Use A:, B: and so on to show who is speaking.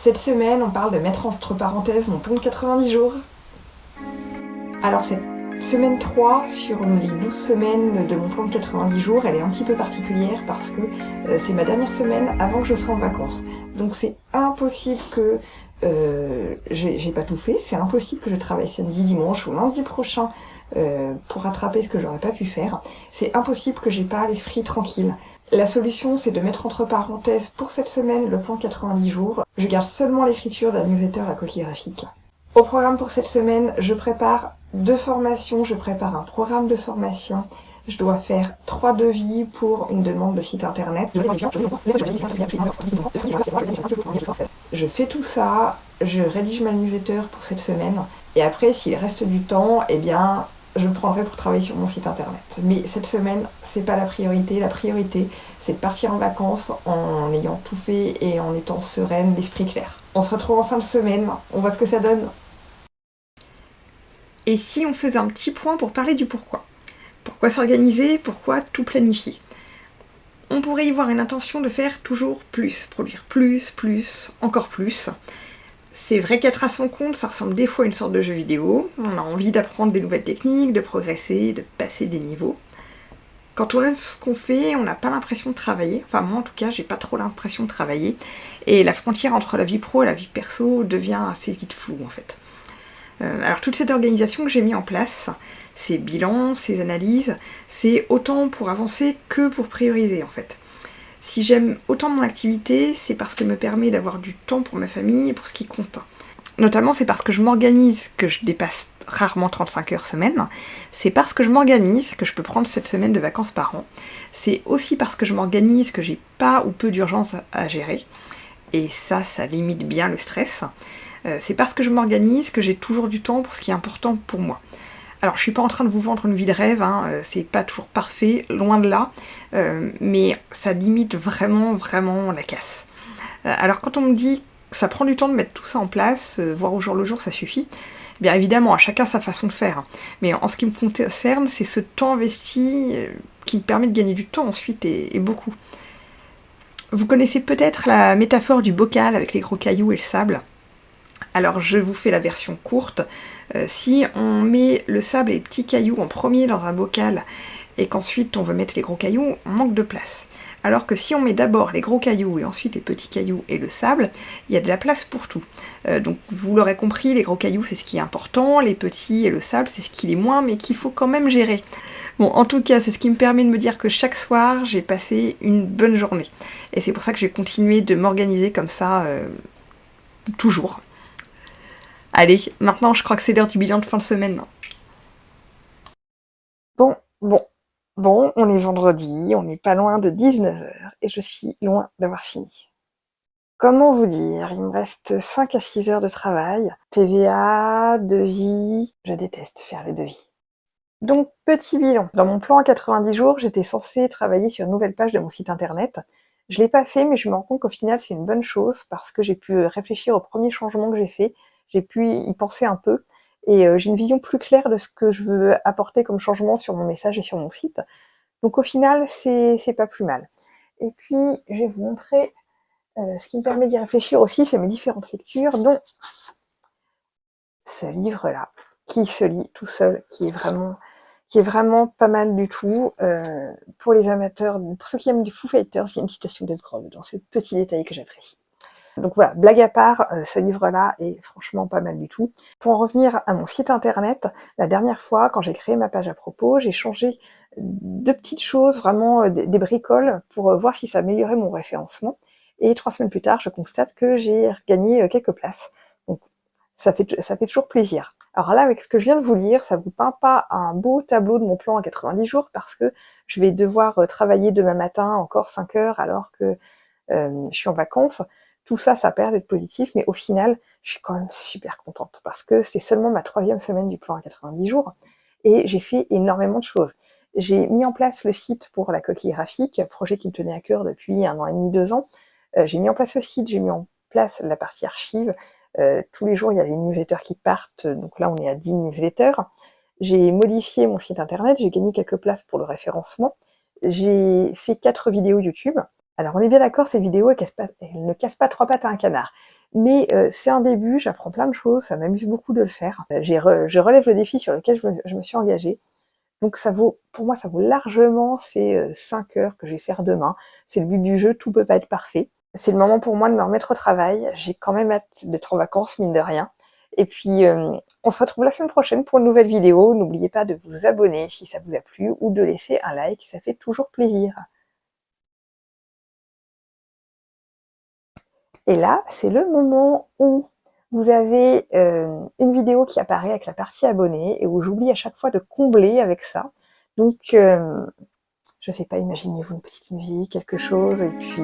A: Cette semaine, on parle de mettre entre parenthèses mon plan de 90 jours. Alors cette semaine 3 sur les 12 semaines de mon plan de 90 jours, elle est un petit peu particulière parce que c'est ma dernière semaine avant que je sois en vacances. Donc c'est impossible que j'ai pas tout fait, c'est impossible que je travaille samedi, dimanche ou lundi prochain pour rattraper ce que j'aurais pas pu faire. C'est impossible que j'ai pas l'esprit tranquille. La solution, c'est de mettre entre parenthèses pour cette semaine le plan 90 jours. Je garde seulement l'écriture de la newsletter La Coquille Graphique. Au programme pour cette semaine, je prépare 2 formations, je prépare un programme de formation. Je dois faire 3 devis pour une demande de site internet. Je fais tout ça, je rédige ma newsletter pour cette semaine. Et après, s'il reste du temps, eh bien, je le prendrai pour travailler sur mon site internet. Mais cette semaine, c'est pas la priorité. La priorité, c'est de partir en vacances en ayant tout fait et en étant sereine, l'esprit clair. On se retrouve en fin de semaine, on voit ce que ça donne.
B: Et si on faisait un petit point pour parler du pourquoi? Pourquoi s'organiser? Pourquoi tout planifier? On pourrait y voir une intention de faire toujours plus, produire plus, encore plus. C'est vrai qu'être à son compte, ça ressemble des fois à une sorte de jeu vidéo. On a envie d'apprendre des nouvelles techniques, de progresser, de passer des niveaux. Quand on aime ce qu'on fait, on n'a pas l'impression de travailler. Enfin, moi en tout cas, j'ai pas trop l'impression de travailler. Et la frontière entre la vie pro et la vie perso devient assez vite floue en fait. Alors toute cette organisation que j'ai mis en place, ces bilans, ces analyses, c'est autant pour avancer que pour prioriser en fait. Si j'aime autant mon activité, c'est parce qu'elle me permet d'avoir du temps pour ma famille et pour ce qui compte. Notamment, c'est parce que je m'organise que je dépasse rarement 35 heures semaine. C'est parce que je m'organise que je peux prendre 7 semaines de vacances par an. C'est aussi parce que je m'organise que j'ai pas ou peu d'urgence à gérer. Et ça limite bien le stress. C'est parce que je m'organise que j'ai toujours du temps pour ce qui est important pour moi. Alors je suis pas en train de vous vendre une vie de rêve, c'est pas toujours parfait, loin de là, mais ça limite vraiment la casse. Alors quand on me dit que ça prend du temps de mettre tout ça en place, voire au jour le jour ça suffit, bien évidemment à chacun sa façon de faire. Mais en ce qui me concerne, c'est ce temps investi qui me permet de gagner du temps ensuite et beaucoup. Vous connaissez peut-être la métaphore du bocal avec les gros cailloux et le sable. Alors je vous fais la version courte. Si on met le sable et les petits cailloux en premier dans un bocal et qu'ensuite on veut mettre les gros cailloux, on manque de place. Alors que si on met d'abord les gros cailloux et ensuite les petits cailloux et le sable, il y a de la place pour tout. Donc vous l'aurez compris, les gros cailloux c'est ce qui est important, les petits et le sable c'est ce qui l'est moins, mais qu'il faut quand même gérer. Bon, en tout cas, c'est ce qui me permet de me dire que chaque soir, j'ai passé une bonne journée. Et c'est pour ça que j'ai continué de m'organiser comme ça, toujours. Allez, maintenant je crois que c'est l'heure du bilan de fin de semaine.
A: Bon, on est vendredi, on n'est pas loin de 19h et je suis loin d'avoir fini. Comment vous dire, il me reste 5 à 6 heures de travail, TVA, devis, je déteste faire les devis. Donc, petit bilan. Dans mon plan à 90 jours, j'étais censée travailler sur une nouvelle page de mon site internet. Je l'ai pas fait, mais je me rends compte qu'au final, c'est une bonne chose parce que j'ai pu réfléchir aux premiers changements que j'ai faits. J'ai pu y penser un peu et j'ai une vision plus claire de ce que je veux apporter comme changement sur mon message et sur mon site. Donc au final, c'est pas plus mal. Et puis, je vais vous montrer ce qui me permet d'y réfléchir aussi, c'est mes différentes lectures, dont ce livre-là, qui se lit tout seul, qui est vraiment pas mal du tout. Pour les amateurs, pour ceux qui aiment les Foo Fighters, il y a une citation d'Eve Grohl dans ce petit détail que j'apprécie. Donc voilà, blague à part, ce livre-là est franchement pas mal du tout. Pour en revenir à mon site internet, la dernière fois, quand j'ai créé ma page à propos, j'ai changé 2 petites choses, vraiment des bricoles, pour voir si ça améliorait mon référencement. Et 3 semaines plus tard, je constate que j'ai gagné quelques places. Donc ça fait toujours plaisir. Alors là, avec ce que je viens de vous lire, ça vous peint pas un beau tableau de mon plan à 90 jours parce que je vais devoir travailler demain matin encore 5 heures alors que je suis en vacances. Tout ça, ça a l'air d'être positif, mais au final, je suis quand même super contente parce que c'est seulement ma 3e semaine du plan à 90 jours et j'ai fait énormément de choses. J'ai mis en place le site pour la coquille graphique, projet qui me tenait à cœur depuis 1 an et demi, 2 ans. J'ai mis en place le site, j'ai mis en place la partie archive. Tous les jours, il y a des newsletters qui partent, donc là, on est à 10 newsletters. J'ai modifié mon site internet, j'ai gagné quelques places pour le référencement. J'ai fait 4 vidéos YouTube. Alors on est bien d'accord, ces vidéos, elles ne cassent pas 3 pattes à un canard. Mais c'est un début, j'apprends plein de choses, ça m'amuse beaucoup de le faire. Je relève le défi sur lequel je me suis engagée. Donc pour moi, ça vaut largement ces 5 heures que je vais faire demain. C'est le but du jeu, tout peut pas être parfait. C'est le moment pour moi de me remettre au travail. J'ai quand même hâte d'être en vacances, mine de rien. Et puis, on se retrouve la semaine prochaine pour une nouvelle vidéo. N'oubliez pas de vous abonner si ça vous a plu ou de laisser un like, ça fait toujours plaisir. Et là, c'est le moment où vous avez une vidéo qui apparaît avec la partie abonnés et où j'oublie à chaque fois de combler avec ça. Donc, je sais pas, imaginez-vous une petite musique, quelque chose, et puis